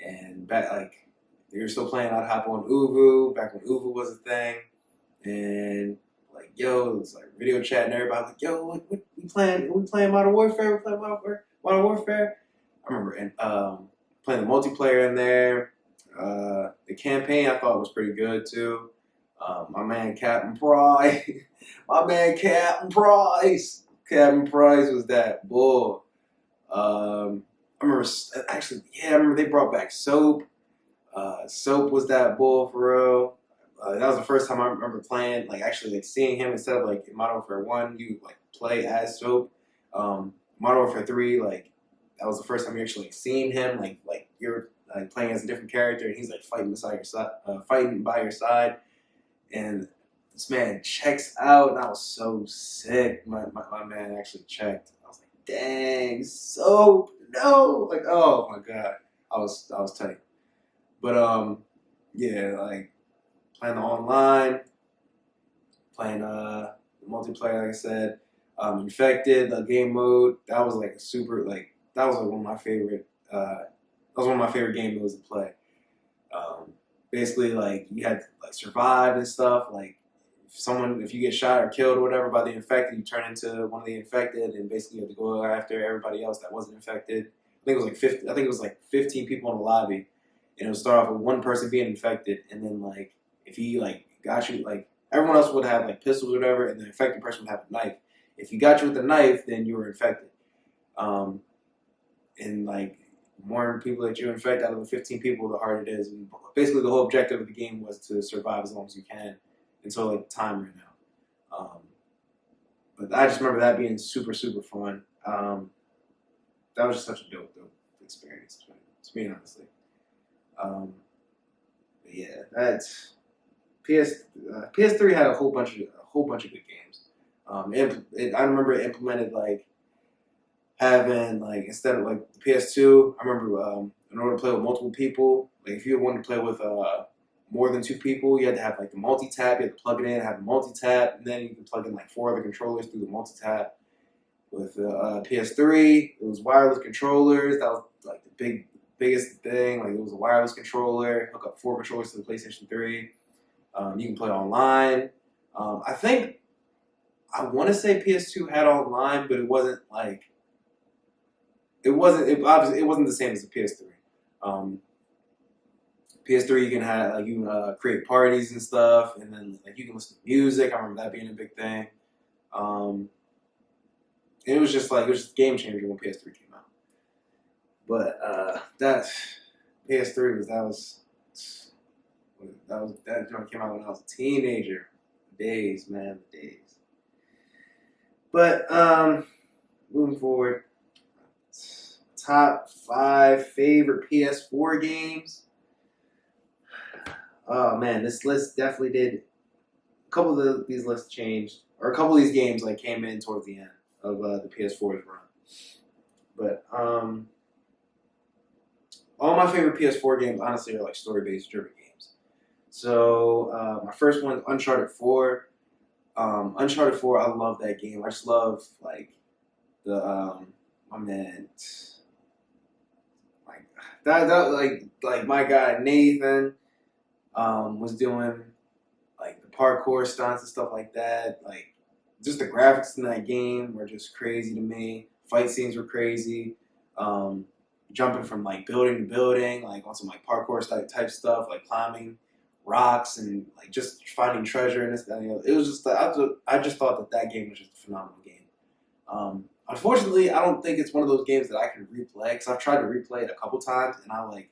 And back like they were still playing, I'd hop on Uvu, back when Uvu was a thing, and like yo, it's like video chatting everybody like yo, what we playing? We playing Modern Warfare? We playing Modern Warfare? I remember playing the multiplayer in there. The campaign I thought was pretty good too. My man Captain Price, Captain Price was that bull. I remember I remember they brought back Soap. Soap was that bull for real. That was the first time I remember playing, like actually like seeing him instead of like in Modern Warfare 1, you like play as Soap. Modern Warfare 3, like that was the first time you actually like seeing him, like you're like playing as a different character and he's like fighting by your side. And this man checks out, and I was so sick. My man actually checked. I was like, dang, Soap, no, like oh my god, I was tight. But yeah, like playing the online, playing the multiplayer, like I said, Infected, the game mode, that was like a super that was like one of my favorite. That was one of my favorite game modes to play. Basically, like you had to like survive and stuff. Like if you get shot or killed or whatever by the infected, you turn into one of the infected, and basically you have to go after everybody else that wasn't infected. I think it was like 50. I think it was like 15 people in the lobby, and it would start off with one person being infected, and then like if he like got you, like everyone else would have like pistols or whatever, and the infected person would have a knife. If he got you with a knife, then you were infected. And like more people that you infect out of the 15 people, the harder it is. And basically, the whole objective of the game was to survive as long as you can until like the time ran out. But I just remember that being super fun. That was just such a dope experience, to me, honestly. But yeah, that's PS3 had a whole bunch of good games. I remember it implemented like having like instead of like the PS2, I remember in order to play with multiple people, like if you wanted to play with more than 2 people, you had to have like the multi-tap. You had to plug it in, have the multi-tap, and then you can plug in like 4 other controllers through the multi-tap. With PS3, it was wireless controllers. That was like the biggest thing. Like it was a wireless controller. Hook up 4 controllers to the PlayStation 3. You can play online. I want to say PS2 had online, but it wasn't like. Obviously it wasn't the same as the PS3. PS3 you can create parties and stuff, and then like you can listen to music. I remember that being a big thing. It was just a game changer when PS3 came out. But that PS3 that came out when I was a teenager. Days, man, days. But moving forward. Top 5 favorite PS4 games. Oh man, this list definitely did. A couple of these lists changed, or a couple of these games like came in towards the end of the PS4's run. But all my favorite PS4 games, honestly, are like story-based driven games. So my first one, Uncharted 4. Uncharted 4, I love that game. I just love like the my man. that like my guy Nathan was doing like the parkour stunts and stuff like that. Like just the graphics in that game were just crazy to me. Fight scenes were crazy. Um, Jumping from like building to building, like on some like parkour type stuff, like climbing rocks and like just finding treasure and this that, and the other. It was just I just thought that that game was just a phenomenal game. Unfortunately, I don't think it's one of those games that I can replay because I've tried to replay it a couple times and I like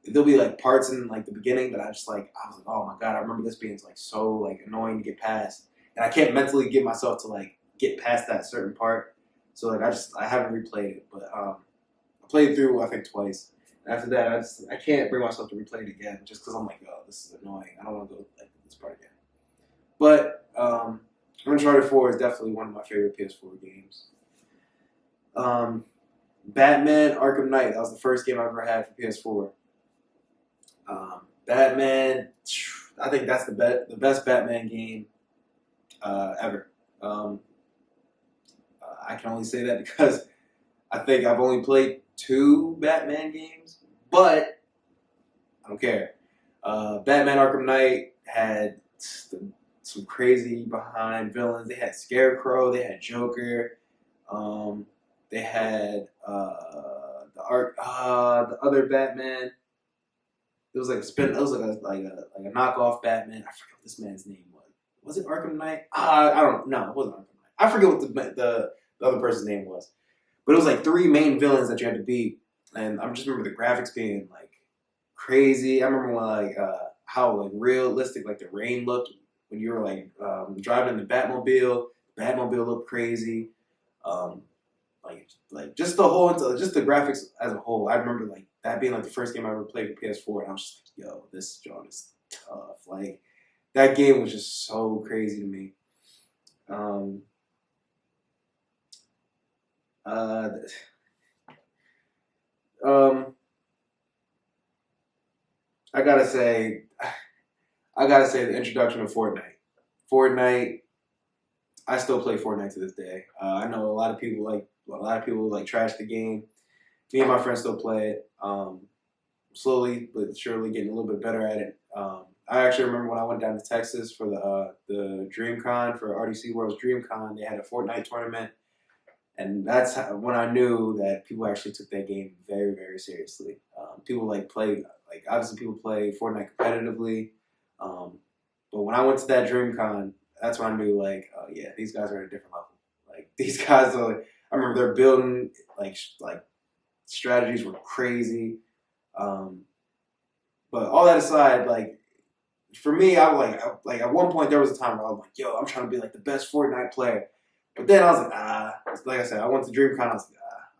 there'll be like parts in like the beginning that I was like, oh my god, I remember this being like so like annoying to get past, and I can't mentally get myself to like get past that certain part. So like I haven't replayed it, but I played it through I think twice. And after that, I can't bring myself to replay it again just because I'm like, oh, this is annoying. I don't want to go like this part again. But Uncharted 4 is definitely one of my favorite PS4 games. Batman Arkham Knight. That was the first game I ever had for PS4. Batman, I think that's the best Batman game ever. I can only say that because I think I've only played 2 Batman games, but I don't care. Batman Arkham Knight had some crazy behind villains. They had Scarecrow, they had Joker, they had the other Batman. It was like a spin. It was like a knockoff Batman. I forget what this man's name was. Was it Arkham Knight? I don't know. It wasn't Arkham Knight. I forget what the other person's name was. But it was like 3 main villains that you had to beat, and I just remember the graphics being like crazy. I remember when like how like realistic like the rain looked when you were like driving in the Batmobile. The Batmobile looked crazy. Um, like just the whole just the graphics as a whole. I remember like that being like the first game I ever played for PS4, and I was just like, yo, this joint is tough. Like that game was just so crazy to me. Um, uh, um, I gotta say, the introduction of Fortnite. Fortnite, I still play Fortnite to this day. I know a lot of people like trash the game. Me and my friends still play it. Slowly but surely getting a little bit better at it. I actually remember when I went down to Texas for the DreamCon for RDC World's DreamCon, they had a Fortnite tournament, and that's when I knew that people actually took that game very very seriously. People like play like obviously people play Fortnite competitively, um, but when I went to that DreamCon, that's when I knew like oh yeah these guys are at a different level. Like these guys are. I remember they're building like strategies were crazy. Um, but all that aside, like for me, like at one point there was a time where I was like, yo, I'm trying to be like the best Fortnite player. But then I was like, like I said, I went to DreamCon. I was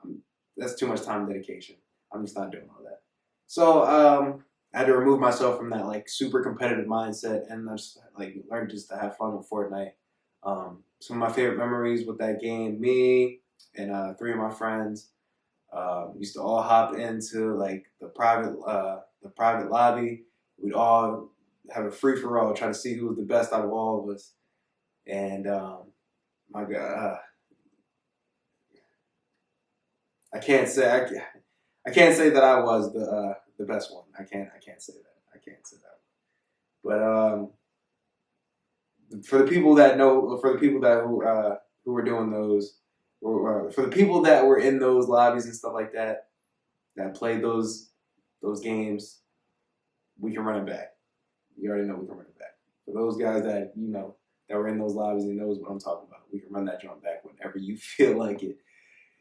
like, that's too much time and dedication. I'm just not doing all that. So I had to remove myself from that like super competitive mindset and just like learn just to have fun with Fortnite. Some of my favorite memories with that game, me and 3 of my friends used to all hop into like the private lobby. We'd all have a free for all, try to see who was the best out of all of us. And my God, I can't say I can't say that I was the best one. I can't say that. I can't say that. But for the people that know, for the people that who were doing those, or for the people that were in those lobbies and stuff like that, that played those games, we can run it back. You already know we can run it back. For those guys that you know that were in those lobbies and knows what I'm talking about, we can run that joint back whenever you feel like it,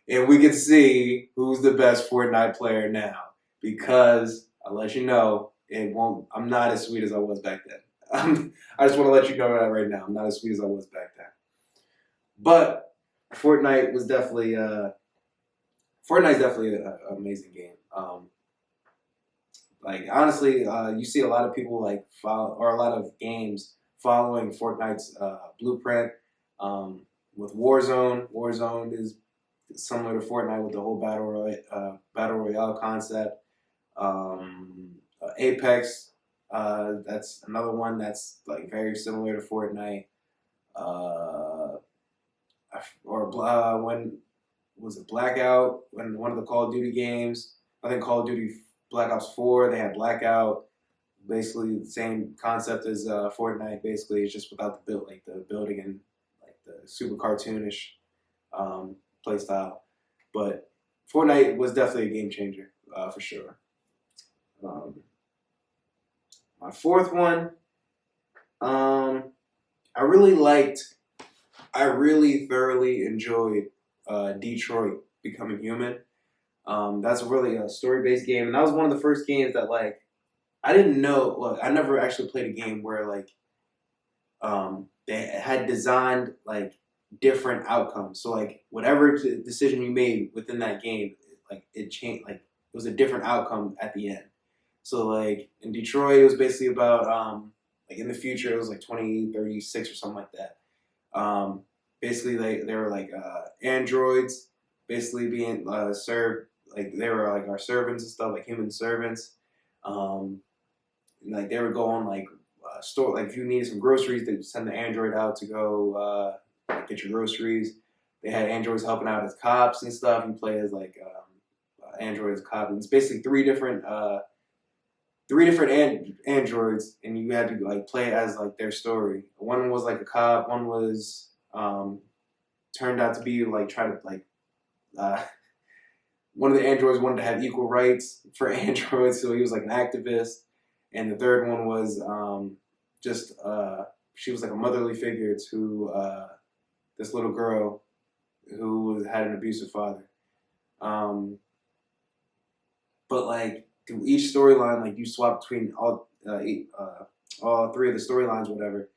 and we can see who's the best Fortnite player now. Because I'll let you know, it won't. I'm not as sweet as I was back then. I just want to let you know that right now. I'm not as sweet as I was back then. But Fortnite was definitely Fortnite's definitely an amazing game. Like honestly, you see a lot of people like follow, or a lot of games following Fortnite's blueprint. With Warzone, Warzone is similar to Fortnite with the whole battle royale concept. Apex, that's another one that's like very similar to Fortnite. Uh, when was it Blackout? When one of the Call of Duty games. I think Call of Duty Black Ops 4, they had Blackout. Basically the same concept as Fortnite. Basically, it's just without the build, like the building and like the super cartoonish play style. But Fortnite was definitely a game changer for sure. Um, my fourth one, I really liked. I really thoroughly enjoyed Detroit Becoming Human. That's really a story-based game, and that was one of the first games that like I didn't know. Look, I never actually played a game where like they had designed like different outcomes. So like whatever decision you made within that game, like it changed. Like it was a different outcome at the end. So like in Detroit, it was basically about like in the future, it was like 2036 or something like that. Basically, they were like androids, basically being served. Like they were like our servants and stuff, like human servants. Um, and, like they would go on like store, like if you needed some groceries, they'd send the android out to go get your groceries. They had androids helping out as cops and stuff. You play as like android as cop. And it's basically three different androids, and you had to like play as like their story. One was like a cop. One was turned out to be like try to like uh, one of the androids wanted to have equal rights for androids, so he was like an activist. And the third one was just she was like a motherly figure to this little girl who had an abusive father. But like through each storyline, like you swap between all three of the storylines, whatever.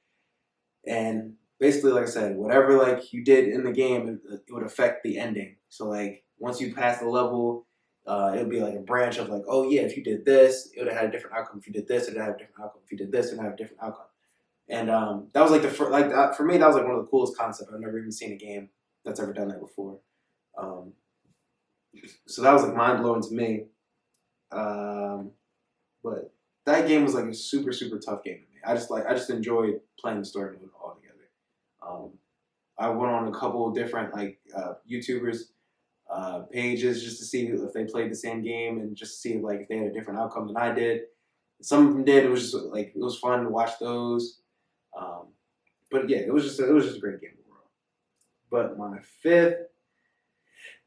And basically, like I said, whatever like you did in the game, it would affect the ending. So like once you pass the level, it would be like a branch of like, oh yeah, if you did this, it would have had a different outcome. If you did this, it would have a different outcome. If you did this, it would have a different outcome. And that was like the first, like for me, that was like one of the coolest concepts. I've never even seen a game that's ever done that before. Um, so that was like mind blowing to me. But that game was like a super super tough game to me. I just enjoyed playing the story mode altogether. Um, I went on a couple of different like YouTubers pages just to see if they played the same game and just to see like if they had a different outcome than I did. Some of them did. It was just like it was fun to watch those. Um, but yeah, it was just a great game overall. But my fifth,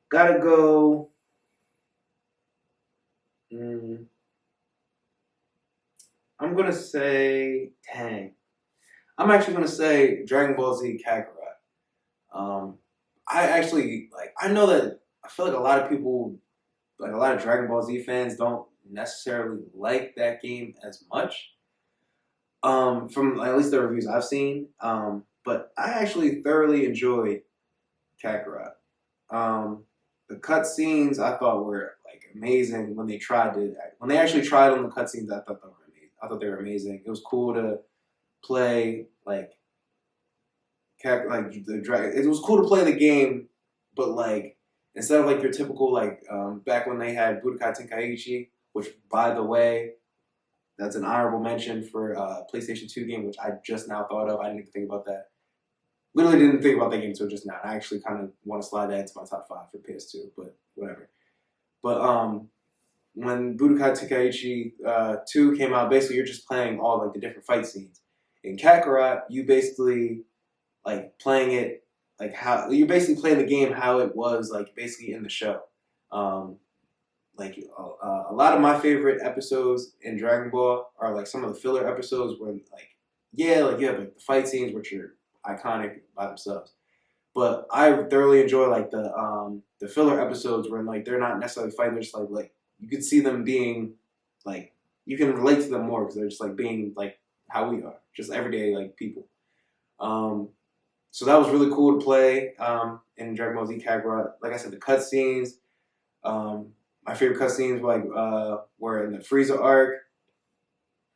gotta go. I'm gonna say Tang. I'm actually gonna say Dragon Ball Z Kakarot. I actually like. I know that I feel like a lot of people, like a lot of Dragon Ball Z fans, don't necessarily like that game as much. From at least the reviews I've seen. But I actually thoroughly enjoyed Kakarot. The cutscenes I thought were like amazing when they actually tried on the cutscenes. I thought they were amazing. I thought they were amazing. It was cool to play like the dragon. It was cool to play the game, but like instead of like your typical like back when they had Budokai Tenkaichi, which by the way, that's an honorable mention for PlayStation 2 game, which I just now thought of. I didn't even think about that. Literally didn't think about that game until just now. I actually kind of want to slide that into my top 5 for PS2, but whatever. But when Budokai Tenkaichi 2 came out, basically you're just playing all like the different fight scenes. In Kakarot, you basically like playing it like how you're basically playing the game how it was like basically in the show. Like a lot of my favorite episodes in Dragon Ball are like some of the filler episodes where like yeah, like you have like the fight scenes which are iconic by themselves. But I thoroughly enjoy like the filler episodes where like they're not necessarily fighting, they're just like you can see them being like you can relate to them more because they're just like being like how we are, just everyday like people. So that was really cool to play in Dragon Ball Z Kakarot. Like I said, the cutscenes. My favorite cutscenes were in the Frieza arc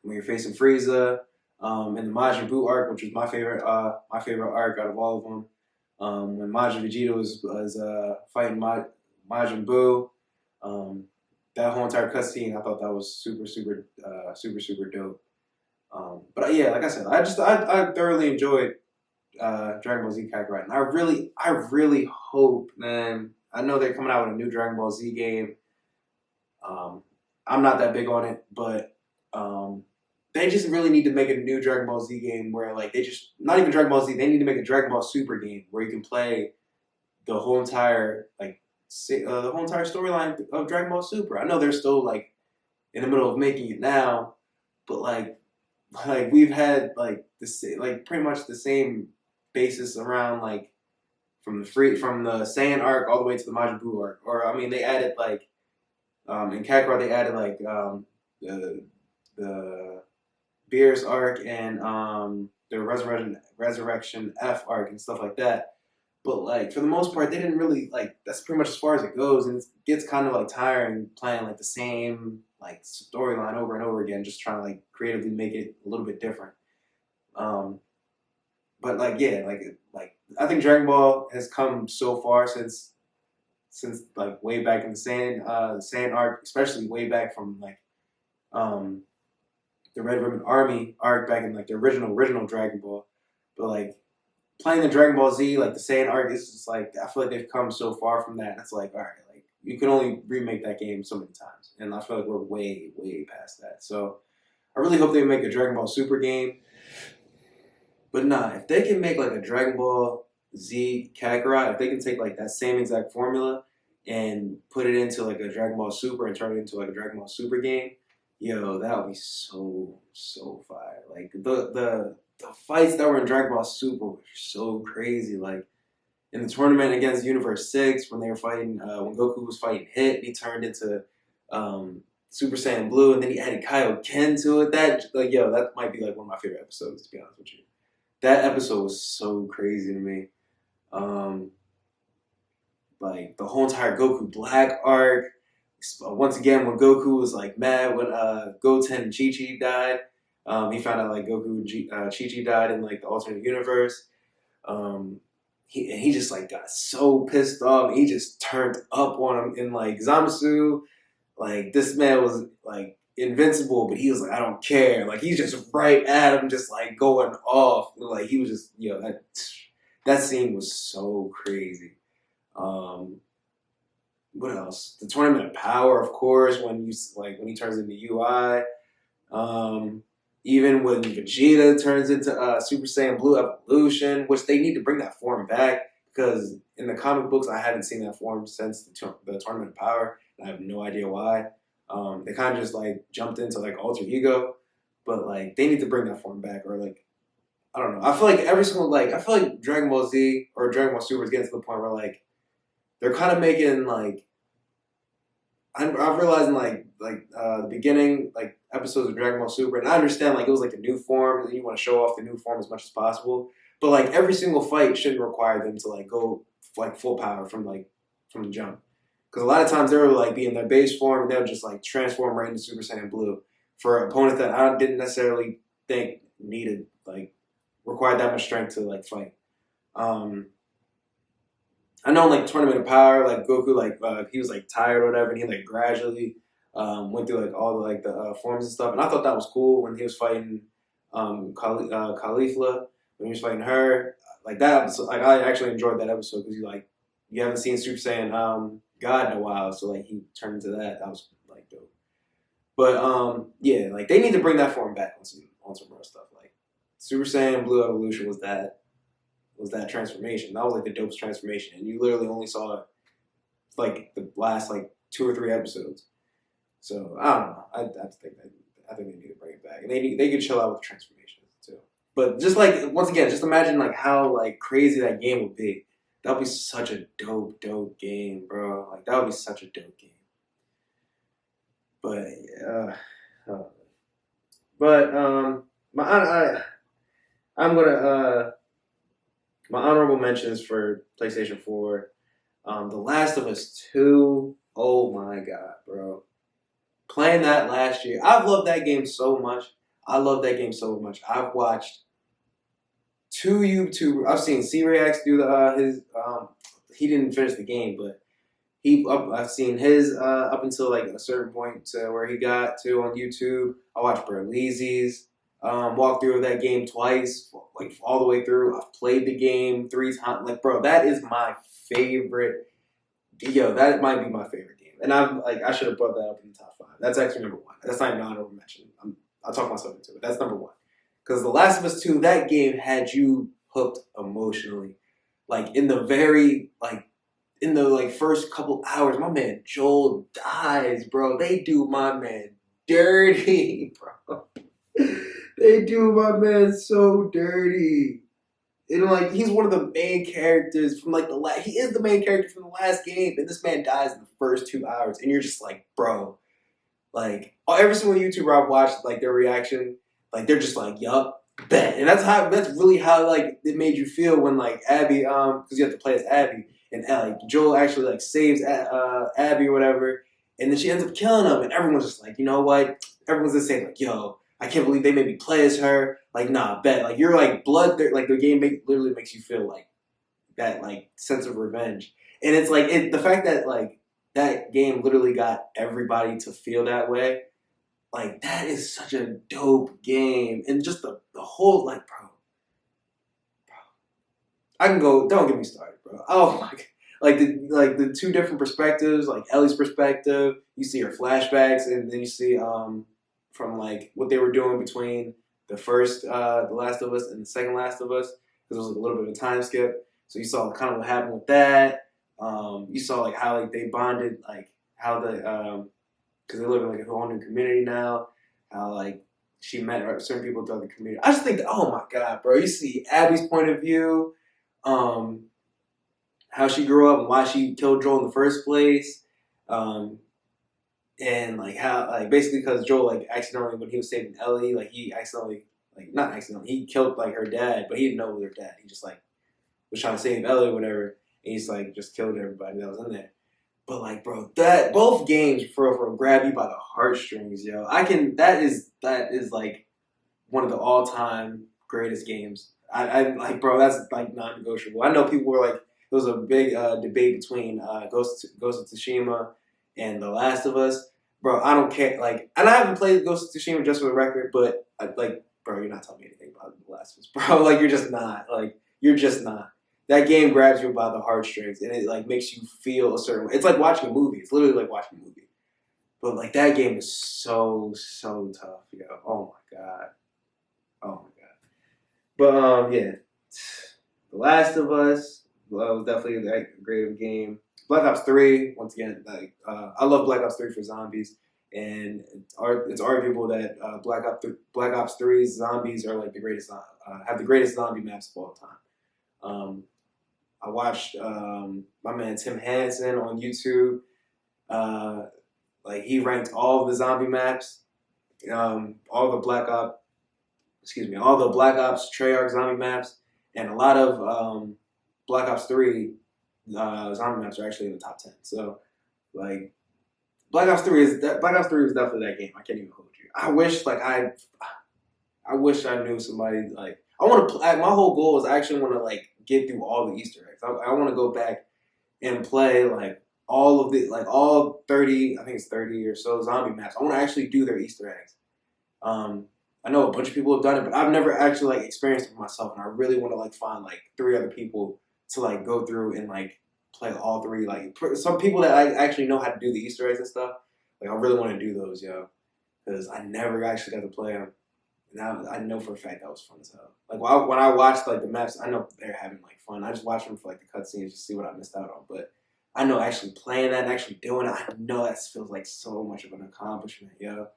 when you're facing Frieza, in the Majin Buu arc, which was my favorite arc out of all of them. When Majin Vegeta was fighting Majin Buu, that whole entire cutscene, I thought that was super dope. But yeah, like I said, I thoroughly enjoyed Dragon Ball Z Kakarot, and I really hope, man. I know they're coming out with a new Dragon Ball Z game. I'm not that big on it, but they just really need to make a new Dragon Ball Z game where like they just not even Dragon Ball Z. They need to make a Dragon Ball Super game where you can play the whole entire the whole entire storyline of Dragon Ball Super. I know they're still like in the middle of making it now, but like we've had like pretty much the same basis around like from the Saiyan arc all the way to the Majin Buu arc. Or I mean, they added like in Kakarot they added like the Beerus arc and the Resurrection F arc and stuff like that. But like for the most part, they didn't really like. That's pretty much as far as it goes, and it gets kind of like tiring playing like the same like storyline over and over again, just trying to like creatively make it a little bit different. But like yeah, like I think Dragon Ball has come so far since like way back in the Saiyan arc, especially way back from like the Red Ribbon Army arc back in like the original Dragon Ball. But like playing the Dragon Ball Z, like the Saiyan arc, is just like I feel like they've come so far from that. It's like all right, like you can only remake that game so many times, and I feel like we're way past that. So I really hope they make a Dragon Ball Super game. But nah, if they can make like a Dragon Ball Z Kakarot, if they can take like that same exact formula and put it into like a Dragon Ball Super and turn it into like a Dragon Ball Super game, yo, that would be so fire. Like the fights that were in Dragon Ball Super were so crazy. Like in the tournament against Universe 6, when they were fighting, when Goku was fighting Hit, and he turned into Super Saiyan Blue, and then he added Kaioken to it. That like yo, that might be like one of my favorite episodes, to be honest with you. That episode was so crazy to me. Like the whole entire Goku Black arc. Once again, when Goku was like mad when Goten and Chi-Chi died, he found out like Goku and Chi-Chi died in like the alternate universe. He just like got so pissed off. He just turned up on him in like Zamasu. Like this man was like invincible, but he was like, I don't care. Like he's just right at him, just like going off. Like he was just that scene was so crazy. What else? The Tournament of Power, of course, when he turns into UI. Even when Vegeta turns into Super Saiyan Blue Evolution, which they need to bring that form back because in the comic books I haven't seen that form since the Tournament of Power, and I have no idea why. They kind of just like jumped into like Alter Ego, but like they need to bring that form back, or like I don't know. I feel like Dragon Ball Z or Dragon Ball Super is getting to the point where like they're kind of making like I'm realizing the beginning like episodes of Dragon Ball Super, and I understand like it was like a new form and you want to show off the new form as much as possible, but like every single fight shouldn't require them to like go like full power from the jump, because a lot of times they were like be in their base form and they'll just like transform right into Super Saiyan Blue for opponents that I didn't necessarily think needed like required that much strength to like fight. I know, like Tournament of Power, like Goku, like he was like tired or whatever, and he like gradually went through like all the forms and stuff, and I thought that was cool when he was fighting Caulifla, when he was fighting her, like that episode. Like I actually enjoyed that episode because you haven't seen Super Saiyan God in a while, so like he turned into that. That was like dope. But yeah, like they need to bring that form back on some more stuff. Like Super Saiyan Blue Evolution was that transformation. That was like the dopest transformation, and you literally only saw like the last like 2 or 3 episodes. So I don't know. I think they need to bring it back, and they could chill out with the transformations too. But just like once again, just imagine like how like crazy that game would be. That would be such a dope game, bro. Like that would be such a dope game. But I'm gonna my honorable mentions for PlayStation 4. The Last of Us 2. Oh my god, bro. Playing that last year. I've loved that game so much. I've watched 2 YouTubers. I've seen C-Reax do his. He didn't finish the game, but I've seen his up until like a certain point to where he got to on YouTube. I watched Berleezy's walkthrough of that game twice, like all the way through. I've played the game 3 times. Like, bro, that is my favorite. Yo, that might be my favorite game And I'm like, I should have brought that up in the top 5. That's actually number 1. That's not even an honorable mention. I'll talk myself into it. That's number 1. Because The Last of Us 2, that game had you hooked emotionally. Like in the very first couple hours, my man Joel dies, bro. They do my man dirty, bro. They do my man so dirty. And like he's one of the main characters from like he is the main character from the last game, and this man dies in the first 2 hours, and you're just like, bro, like every single YouTuber I've watched, like their reaction, like they're just like, yup, bet, and that's really how like it made you feel when like Abby, because you have to play as Abby, and like Joel actually like saves Abby or whatever, and then she ends up killing him, and everyone's just like, you know what? Everyone's just saying like, yo, I can't believe they made me play as her. Like, nah, bet. Like, you're like blood. Like, the game literally makes you feel like that, like, sense of revenge. And it's like, the fact that, like, that game literally got everybody to feel that way, like, that is such a dope game. And just the whole, like, bro. I can go, don't get me started, bro. Oh, my God. Like the 2 different perspectives, like Ellie's perspective, you see her flashbacks, and then you see, from like what they were doing between the first The Last of Us and the second Last of Us, because it was like a little bit of a time skip. So you saw kind of what happened with that. You saw like how like they bonded, like how the because they live in like a whole new community now. How like she met certain people throughout the community. I just think, oh my God, bro! You see Abby's point of view, how she grew up and why she killed Joel in the first place. And like how like basically because Joel like accidentally when he was saving Ellie, like he accidentally like not accidentally, he killed like her dad, but he didn't know it was her dad. He just like was trying to save Ellie or whatever, and he's like just killed everybody that was in there. But like bro, that both games for grab you by the heartstrings, yo. That is like one of the all-time greatest games. I like bro, that's like non-negotiable. I know people were like there was a big debate between Ghost of Tsushima and The Last of Us. Bro, I don't care. Like, and I haven't played Ghost of Tsushima just for the record, but like, bro, you're not telling me anything about The Last of Us, bro. Like, you're just not. Like, you're just not. That game grabs you by the heartstrings, and it like makes you feel a certain way. It's like watching a movie. It's literally like watching a movie. But like that game is so tough, yo. Oh my God. Oh my God. But yeah, The Last of Us was definitely like a great game. Black Ops 3, once again, like I love Black Ops 3 for zombies, and it's arguable that Black Ops 3's zombies are like the greatest, have the greatest zombie maps of all time. I watched my man Tim Hansen on YouTube. Like he ranked all of the zombie maps, all the Black Ops Treyarch zombie maps, and a lot of Black Ops 3 zombie maps are actually in the top 10. So, like, Black Ops 3 is definitely that game. I can't even hold you. I wish I knew somebody like I want to. My whole goal is I actually want to like get through all the Easter eggs. I want to go back and play like all of the like all 30. I think it's 30 or so zombie maps. I want to actually do their Easter eggs. I know a bunch of people have done it, but I've never actually like experienced it for myself, and I really want to like find like 3 other people to like go through and like play all 3. Like some people that I actually know how to do the Easter eggs and stuff. Like I really want to do those, yo, because I never actually got to play them. And I know for a fact that was fun as hell. Like when I watched like the maps, I know they're having like fun. I just watch them for like the cutscenes just to see what I missed out on. But I know actually playing that and actually doing it, I know that feels like so much of an accomplishment, yo.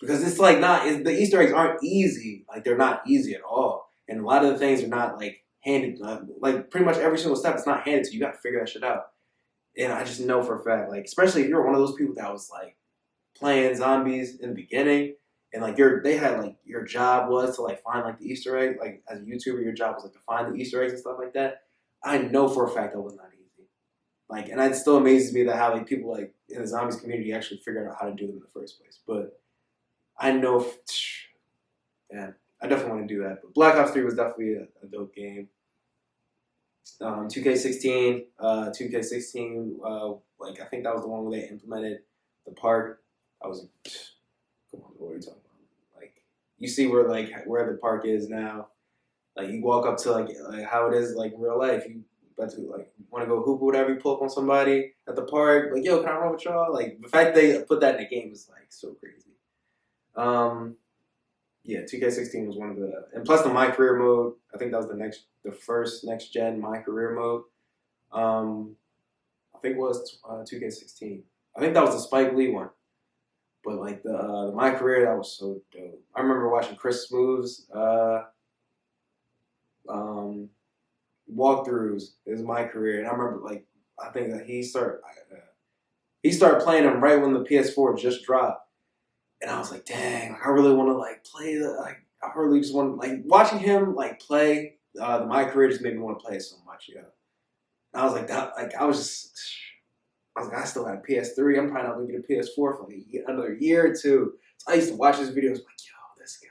Because it's like the Easter eggs aren't easy. Like they're not easy at all. And a lot of the things are not like handed, like pretty much every single step is not handed to you. You got to figure that shit out. And I just know for a fact, like especially if you're one of those people that was like playing zombies in the beginning, and like they had like your job was to like find like the Easter egg. Like as a YouTuber, your job was like to find the Easter eggs and stuff like that. I know for a fact that was not easy. Like, and it still amazes me that how like people like in the zombies community actually figured out how to do them in the first place. But I know, yeah, I definitely want to do that. But Black Ops 3 was definitely a dope game. 2K16, like I think that was the one where they implemented the park. I was like, come on, what are you talking about? Like, you see where the park is now. Like, you walk up to like how it is like in real life. You about to like want to go hoop or whatever, you pull up on somebody at the park, like, yo, can I run with y'all? Like the fact they put that in the game is like so crazy. Yeah, 2K16 was one of the, and plus the My Career mode. I think that was the first next gen My Career mode. I think it was 2K16. I think that was the Spike Lee one. But like the My Career, that was so dope. I remember watching Chris Smooth's walkthroughs. Is My Career, and I remember like I think that he started playing them right when the PS4 just dropped, and I was like, dang, I really want to like play the like. I really just want like watching him like play the My Career just made me want to play it so much, yeah. And I was like that, like I was like, I still got a PS3. I'm probably not going to get a PS4 for like another year or two. So I used to watch his videos like, yo, this guy,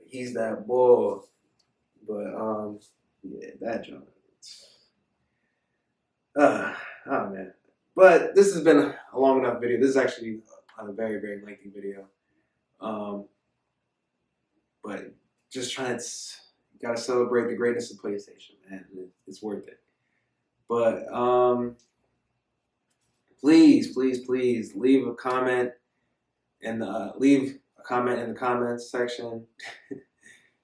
he's that boy. But yeah, that junk. Oh man. But this has been a long enough video. This is actually a very, very lengthy video. But just trying to, gotta celebrate the greatness of PlayStation, man. It's worth it. But please, please, please leave a comment and leave a comment in the comments section.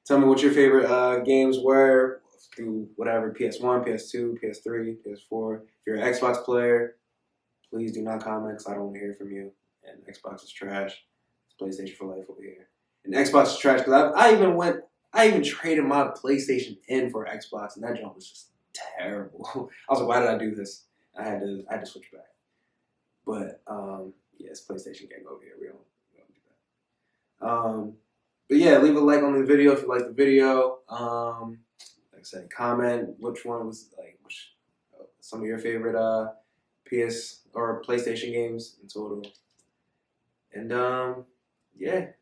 Tell me what your favorite games were through whatever, PS1, PS2, PS3, PS4. If you're an Xbox player, please do not comment because I don't want to hear from you. And Xbox is trash. It's PlayStation for life over here. And Xbox is trash because I even traded my PlayStation in for Xbox, and that jump was just terrible. I was like, why did I do this? I had to switch back. But yeah, it's PlayStation gang over here. We don't do that. But yeah, leave a like on the video if you like the video. Like I said, comment which one was like some of your favorite PS or PlayStation games in total. And yeah.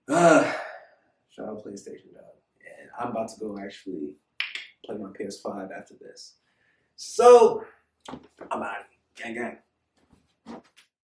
Shout out PlayStation, dog. And I'm about to go actually play my PS5 after this. So I'm out of here. Gang gang.